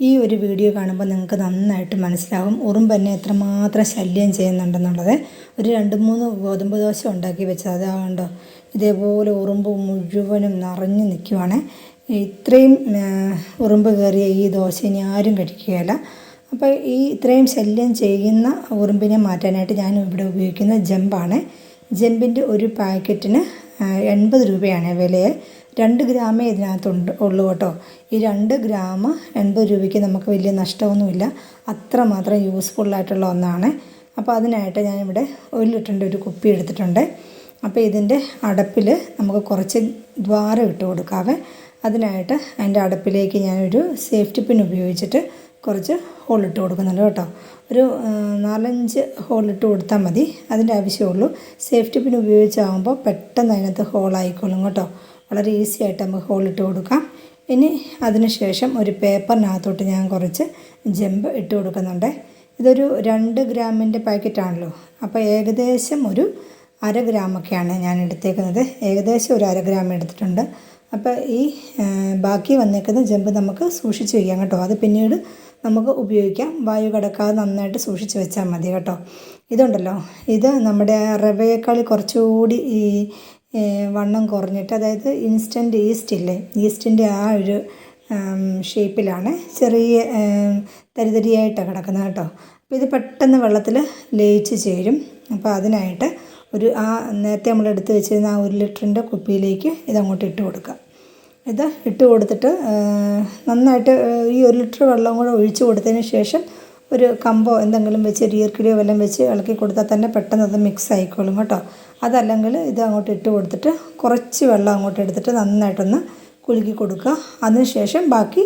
ഈ ഒരു വീഡിയോ കാണുമ്പോൾ നിങ്ങൾക്ക് നന്നായിട്ട് മനസ്സിലാകും ഉറുമ്പ് എന്നെ എത്രമാത്രം ശല്യം ചെയ്യുന്നുണ്ടെന്നുള്ളത്. ഒരു 2-3 ഗോതമ്പ് ദോശ ഉണ്ടാക്കി വെച്ചത് അതാകണ്ടോ, ഇതേപോലെ ഉറുമ്പ് മുഴുവനും നിറഞ്ഞു നിൽക്കുവാണ്. ഇത്രയും ഉറുമ്പ് കയറിയ ഈ ദോശ ഇനി ആരും കഴിക്കുകയില്ല. അപ്പോൾ ഈ ഇത്രയും ശല്യം ചെയ്യുന്ന ഉറുമ്പിനെ മാറ്റാനായിട്ട് ഞാൻ ഇവിടെ ഉപയോഗിക്കുന്ന ജമ്പാണ്. ജമ്പിൻ്റെ ഒരു പാക്കറ്റിന് 80 രൂപയാണ് വില. 2 ഗ്രാമേ ഉള്ളൂ കേട്ടോ. ഈ 2 ഗ്രാം 80 രൂപയ്ക്ക് നമുക്ക് വലിയ നഷ്ടമൊന്നുമില്ല. അത്രമാത്രം യൂസ്ഫുള്ളായിട്ടുള്ള ഒന്നാണ്. അപ്പോൾ അതിനായിട്ട് ഞാനിവിടെ 1 ലിറ്ററിൻ്റെ ഒരു കുപ്പി എടുത്തിട്ടുണ്ട്. അപ്പോൾ ഇതിൻ്റെ അടപ്പിൽ നമുക്ക് കുറച്ച് ദ്വാരം ഇട്ട് കൊടുക്കാവേ. അതിനായിട്ട് അതിൻ്റെ അടപ്പിലേക്ക് ഞാനൊരു സേഫ്റ്റി പിൻ ഉപയോഗിച്ചിട്ട് കുറച്ച് ഹോളിട്ട് കൊടുക്കുന്നുണ്ട് കേട്ടോ. ഒരു 4-5 ഹോളിട്ട് കൊടുത്താൽ മതി, അതിൻ്റെ ആവശ്യമുള്ളൂ. സേഫ്റ്റി പിൻ ഉപയോഗിച്ചാകുമ്പോൾ പെട്ടെന്ന് അതിനകത്ത് ഹോളായിക്കോളും കേട്ടോ. വളരെ ഈസി ആയിട്ട് നമുക്ക് ഹോളിട്ട് കൊടുക്കാം. ഇനി അതിന് ശേഷം ഒരു പേപ്പറിനകത്തോട്ട് ഞാൻ കുറച്ച് ജമ്പ് ഇട്ട് കൊടുക്കുന്നുണ്ട്. ഇതൊരു 2 ഗ്രാമിൻ്റെ പാക്കറ്റാണല്ലോ, അപ്പോൾ ഏകദേശം ഒരു 1/2 ഗ്രാമൊക്കെയാണ് ഞാൻ എടുത്തേക്കുന്നത്. ഏകദേശം ഒരു 1/2 ഗ്രാം എടുത്തിട്ടുണ്ട്. അപ്പോൾ ഈ ബാക്കി വന്നേക്കുന്ന ജമ്പ് നമുക്ക് സൂക്ഷിച്ച് വയ്ക്കാം കേട്ടോ. അത് പിന്നീട് നമുക്ക് ഉപയോഗിക്കാം. വായു കടക്കാതെ നന്നായിട്ട് സൂക്ഷിച്ച് വെച്ചാൽ മതി കേട്ടോ. ഇതുണ്ടല്ലോ, ഇത് നമ്മുടെ റവയേക്കാൾ കുറച്ചുകൂടി ഈ വണ്ണം കുറഞ്ഞിട്ട്, അതായത് ഇൻസ്റ്റൻറ്റ് ഈസ്റ്റ് ഇല്ലേ, ഈസ്റ്റിൻ്റെ ആ ഒരു ഷേപ്പിലാണ് ചെറിയ തരിതരിയായിട്ടാണ് കിടക്കുന്നത് കേട്ടോ. അപ്പോൾ ഇത് പെട്ടെന്ന് വെള്ളത്തിൽ ലയിച്ച് ചേരും. അപ്പോൾ അതിനായിട്ട് നേരത്തെ നമ്മൾ എടുത്ത് വെച്ചിരുന്ന ആ 1 ലിറ്ററിൻ്റെ കുപ്പിയിലേക്ക് ഇതങ്ങോട്ട് ഇട്ട് കൊടുക്കുക. ഇത് ഇട്ട് കൊടുത്തിട്ട് നന്നായിട്ട് ഈ 1 ലിറ്റർ വെള്ളം കൂടെ ഒഴിച്ച് കൊടുത്തതിന് ശേഷം ഒരു കമ്പോ എന്തെങ്കിലും വെച്ച് ഈർക്കിലിയോ വല്ലതും വെച്ച് ഇളക്കി കൊടുത്താൽ തന്നെ പെട്ടെന്ന് അത് മിക്സ് ആയിക്കോളും കേട്ടോ. അതല്ലെങ്കിൽ ഇത് അങ്ങോട്ട് ഇട്ട് കൊടുത്തിട്ട് കുറച്ച് വെള്ളം അങ്ങോട്ട് എടുത്തിട്ട് നന്നായിട്ടൊന്ന് കുലുക്കി കൊടുക്കുക. അതിനുശേഷം ബാക്കി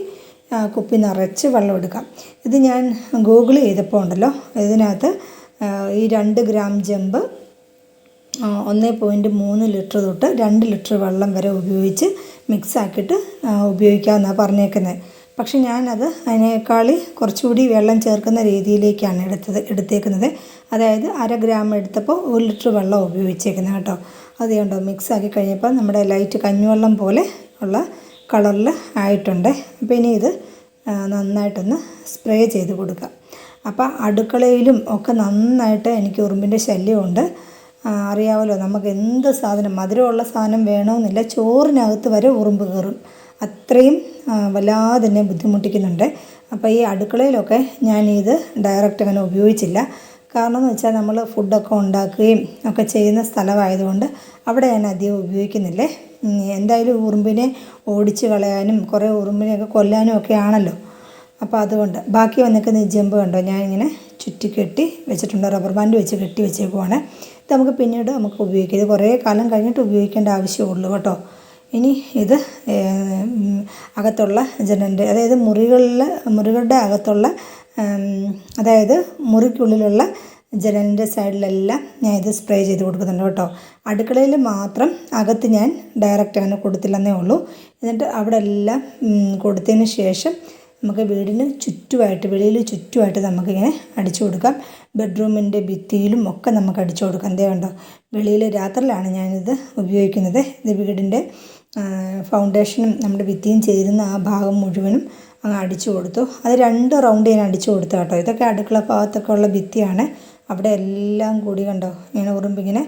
കുപ്പി നിറച്ച് വെള്ളം എടുക്കാം. ഇത് ഞാൻ ഗൂഗിൾ ചെയ്തപ്പോൾ ഉണ്ടല്ലോ, ഇതിനകത്ത് ഈ 2 ഗ്രാം ജമ്പ് 1.3 ലിറ്റർ തൊട്ട് 2 ലിറ്റർ വെള്ളം വരെ ഉപയോഗിച്ച് മിക്സാക്കിയിട്ട് ഉപയോഗിക്കാമെന്നാണ് പറഞ്ഞേക്കുന്നത്. പക്ഷെ ഞാനത് അതിനേക്കാൾ കുറച്ചുകൂടി വെള്ളം ചേർക്കുന്ന രീതിയിലേക്കാണ് എടുത്തേക്കുന്നത്. അതായത് 1/2 ഗ്രാം എടുത്തപ്പോൾ 1 ലിറ്റർ വെള്ളം ഉപയോഗിച്ചേക്കുന്നത് കേട്ടോ. അത് കണ്ടോ, മിക്സാക്കി കഴിഞ്ഞപ്പോൾ നമ്മുടെ ലൈറ്റ് കഞ്ഞിവെള്ളം പോലെ ഉള്ള കളറിൽ ആയിട്ടുണ്ട്. അപ്പോൾ ഇനി ഇത് നന്നായിട്ടൊന്ന് സ്പ്രേ ചെയ്ത് കൊടുക്കുക. അപ്പോൾ അടുക്കളയിലും ഒക്കെ നന്നായിട്ട് എനിക്ക് ഉറുമ്പിൻ്റെ ശല്യമുണ്ട്. അറിയാമല്ലോ, നമുക്ക് എന്ത് സാധനം മധുരമുള്ള സാധനം വേണമെന്നില്ല, ചോറിനകത്ത് വരെ ഉറുമ്പ് കയറും. അത്രയും വല്ലാതെ തന്നെ ബുദ്ധിമുട്ടിക്കുന്നുണ്ട്. അപ്പോൾ ഈ അടുക്കളയിലൊക്കെ ഞാനിത് ഡയറക്റ്റ് അങ്ങനെ ഉപയോഗിച്ചില്ല. കാരണം എന്ന് വെച്ചാൽ നമ്മൾ ഫുഡൊക്കെ ഉണ്ടാക്കുകയും ഒക്കെ ചെയ്യുന്ന സ്ഥലമായതുകൊണ്ട് അവിടെ ഞാൻ അധികം ഉപയോഗിക്കുന്നില്ലേ. എന്തായാലും ഉറുമ്പിനെ ഓടിച്ച് കളയാനും കുറേ ഉറുമ്പിനെയൊക്കെ കൊല്ലാനും ഒക്കെ ആണല്ലോ. അപ്പോൾ അതുകൊണ്ട് ബാക്കി വന്നിരിക്കുന്ന ഈ ജമ്പ് കണ്ടോ, ഞാനിങ്ങനെ ചുറ്റി കെട്ടി വെച്ചിട്ടുണ്ട്. റബ്ബർ ബാൻഡ് വെച്ച് കെട്ടി വെച്ചേക്കുവാണ്. ഇത് നമുക്ക് പിന്നീട് ഉപയോഗിക്കാം. ഇത് കുറേ കാലം കഴിഞ്ഞിട്ട് ഉപയോഗിക്കേണ്ട ആവശ്യമുള്ളൂ കേട്ടോ. ഇനി ഇത് അകത്തുള്ള ജനലിൻ്റെ, അതായത് മുറികളുടെ അകത്തുള്ള, അതായത് മുറിക്കുള്ളിലുള്ള ജനലിൻ്റെ സൈഡിലെല്ലാം ഞാൻ ഇത് സ്പ്രേ ചെയ്ത് കൊടുക്കുന്നുണ്ട് കേട്ടോ. അടുക്കളയിൽ മാത്രം അകത്ത് ഞാൻ ഡയറക്റ്റ് അങ്ങനെ കൊടുത്തില്ലെന്നേ ഉള്ളൂ. എന്നിട്ട് അവിടെ എല്ലാം കൊടുത്തതിന് ശേഷം നമുക്ക് വീടിന് ചുറ്റുമായിട്ട്, വെളിയിൽ ചുറ്റുമായിട്ട് നമുക്കിങ്ങനെ അടിച്ചു കൊടുക്കാം. ബെഡ്റൂമിൻ്റെ ഭിത്തിയിലും ഒക്കെ നമുക്ക് അടിച്ചു കൊടുക്കാം. എന്തേ കണ്ടോ, വെളിയിൽ രാത്രിയിലാണ് ഞാനിത് ഉപയോഗിക്കുന്നത്. ഇത് വീടിൻ്റെ ഫൗണ്ടേഷനും നമ്മുടെ ഭിത്തിയും ചേരുന്ന ആ ഭാഗം മുഴുവനും അങ്ങ് അടിച്ചു കൊടുത്തു. അത് 2 റൗണ്ട് ഞാൻ അടിച്ചു കൊടുത്തു കേട്ടോ. ഇതൊക്കെ അടുക്കള ഭാഗത്തൊക്കെ ഉള്ള ഭിത്തിയാണ്. അവിടെ എല്ലാം കൂടി കണ്ടോ ഇങ്ങനെ ഉറുമ്പിങ്ങനെ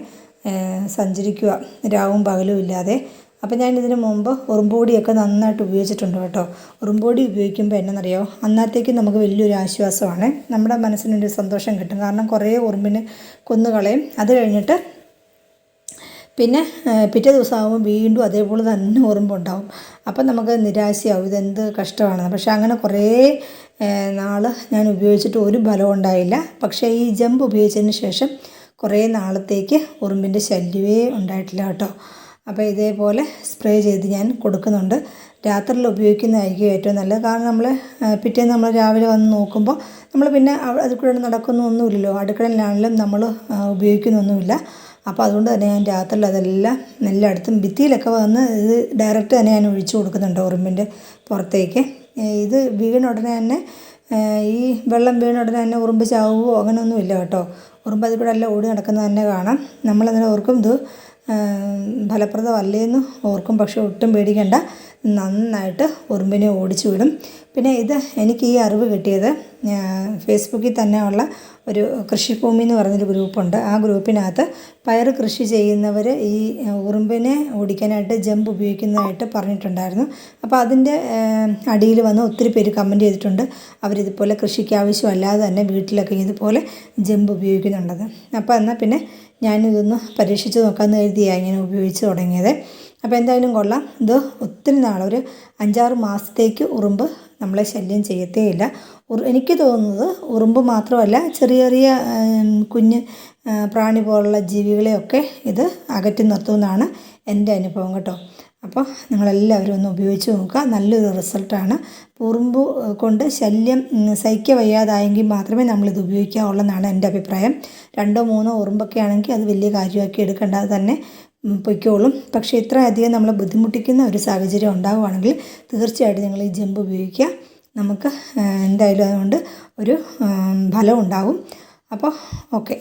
സഞ്ചരിക്കുക, രാവും പകലും ഇല്ലാതെ. അപ്പോൾ ഞാൻ ഇതിന് മുമ്പ് ഉറുമ്പൊടിയൊക്കെ നന്നായിട്ട് ഉപയോഗിച്ചിട്ടുണ്ട് കേട്ടോ. ഉറുമ്പൊടി ഉപയോഗിക്കുമ്പോൾ എന്നറിയോ, അന്നത്തേക്ക് നമുക്ക് വലിയൊരു ആശ്വാസമാണ്. നമ്മുടെ മനസ്സിനൊരു സന്തോഷം കിട്ടും. കാരണം കുറേ ഉറുമ്പിന് കൊന്നുകളയും. അത് കഴിഞ്ഞിട്ട് പിന്നെ പിറ്റേ ദിവസം ആകുമ്പോൾ വീണ്ടും അതേപോലെ തന്നെ ഉറുമ്പുണ്ടാവും. അപ്പം നമുക്ക് നിരാശയാവും, ഇതെന്ത് കഷ്ടമാണ്. പക്ഷേ അങ്ങനെ കുറേ നാൾ ഞാൻ ഉപയോഗിച്ചിട്ട് ഒരു ഫലവും ഉണ്ടായില്ല. പക്ഷേ ഈ ജമ്പ് ഉപയോഗിച്ചതിന് ശേഷം കുറേ നാളത്തേക്ക് ഉറുമ്പിൻ്റെ ശല്യമേ ഉണ്ടായിട്ടില്ല കേട്ടോ. അപ്പോൾ ഇതേപോലെ സ്പ്രേ ചെയ്ത് ഞാൻ കൊടുക്കുന്നുണ്ട്. രാത്രിയിൽ ഉപയോഗിക്കുന്നതായിരിക്കും ഏറ്റവും നല്ലത്. കാരണം നമ്മൾ പിറ്റേന്ന് നമ്മൾ രാവിലെ വന്ന് നോക്കുമ്പോൾ നമ്മൾ പിന്നെ അതിൽ കൂടെ നടക്കുന്നൊന്നുമില്ലല്ലോ, അടുക്കളയിലാണെങ്കിലും നമ്മൾ ഉപയോഗിക്കുന്നൊന്നുമില്ല. അപ്പോൾ അതുകൊണ്ട് തന്നെ ഞാൻ രാത്രിയിൽ അതെല്ലാം എല്ലായിടത്തും ഭിത്തിയിലൊക്കെ വന്ന് ഇത് ഡയറക്റ്റ് തന്നെ ഞാൻ ഒഴിച്ചു കൊടുക്കുന്നുണ്ട് ഉറുമ്പിൻ്റെ പുറത്തേക്ക്. ഇത് വീണ ഉടനെ തന്നെ, ഈ വെള്ളം വീണ ഉടനെ തന്നെ ഉറുമ്പ് ചാവുകയോ അങ്ങനെയൊന്നുമില്ല കേട്ടോ. ഉറുമ്പ് അതിൽ കൂടെ എല്ലാം ഓടി നടക്കുന്നത് തന്നെ കാണാം. നമ്മളതിനെ ഓർക്കും ഇത് ഫലപ്രദമല്ലേന്ന് ഓർക്കും. പക്ഷെ ഒട്ടും പേടിക്കണ്ട, നന്നായിട്ട് ഉറുമ്പിനെ ഓടിച്ചു വിടും. പിന്നെ ഇത് എനിക്ക് ഈ അറിവ് കിട്ടിയത് ഫേസ്ബുക്കിൽ തന്നെ ഉള്ള ഒരു കൃഷിഭൂമി എന്ന് പറഞ്ഞൊരു ഗ്രൂപ്പുണ്ട്. ആ ഗ്രൂപ്പിനകത്ത് പയർ കൃഷി ചെയ്യുന്നവർ ഈ ഉറുമ്പിനെ ഓടിക്കാനായിട്ട് ജമ്പ് ഉപയോഗിക്കുന്നതായിട്ട് പറഞ്ഞിട്ടുണ്ടായിരുന്നു. അപ്പോൾ അതിൻ്റെ അടിയിൽ വന്ന് ഒത്തിരി പേര് കമൻറ്റ് ചെയ്തിട്ടുണ്ട്. അവരിതുപോലെ കൃഷിക്ക് ആവശ്യമല്ലാതെ തന്നെ വീട്ടിലൊക്കെ ഇതുപോലെ ജമ്പ് ഉപയോഗിക്കുന്നുണ്ടെന്ന്. അപ്പോൾ എന്നാൽ പിന്നെ ഞാനിതൊന്ന് പരീക്ഷിച്ച് നോക്കാമെന്ന് കരുതിയാണ് ഇങ്ങനെ ഉപയോഗിച്ച് തുടങ്ങിയത്. അപ്പോൾ എന്തായാലും കൊള്ളാം. ഇത് ഒത്തിരി നാൾ ഒരു 5-6 മാസത്തേക്ക് ഉറുമ്പ് നമ്മളെ ശല്യം ചെയ്യത്തേയില്ല. എനിക്ക് തോന്നുന്നത് ഉറുമ്പ് മാത്രമല്ല, ചെറിയ ചെറിയ കുഞ്ഞ് പ്രാണി പോലുള്ള ജീവികളെയൊക്കെ ഇത് അകറ്റി നിർത്തുമെന്നാണ് എൻ്റെ അനുഭവം കേട്ടോ. അപ്പോൾ നിങ്ങളെല്ലാവരും ഒന്ന് ഉപയോഗിച്ച് നോക്കുക. നല്ലൊരു റിസൾട്ടാണ്. ഉറുമ്പ് കൊണ്ട് ശല്യം സഹിക്കുക വയ്യാതായെങ്കിൽ മാത്രമേ നമ്മളിത് ഉപയോഗിക്കാവുള്ളൂ എൻ്റെ അഭിപ്രായം. 2-3 ഉറുമ്പൊക്കെ ആണെങ്കിൽ അത് വലിയ കാര്യമാക്കി എടുക്കേണ്ടത് തന്നെ പൊയ്ക്കോളും. പക്ഷേ ഇത്രയധികം നമ്മളെ ബുദ്ധിമുട്ടിക്കുന്ന ഒരു സാഹചര്യം ഉണ്ടാവുകയാണെങ്കിൽ തീർച്ചയായിട്ടും നിങ്ങൾ ഈ ജമ്പ് ഉപയോഗിക്കുക. നമുക്ക് എന്തായാലും അതുകൊണ്ട് ഒരു ഫലം ഉണ്ടാവും. അപ്പോൾ ഓക്കെ.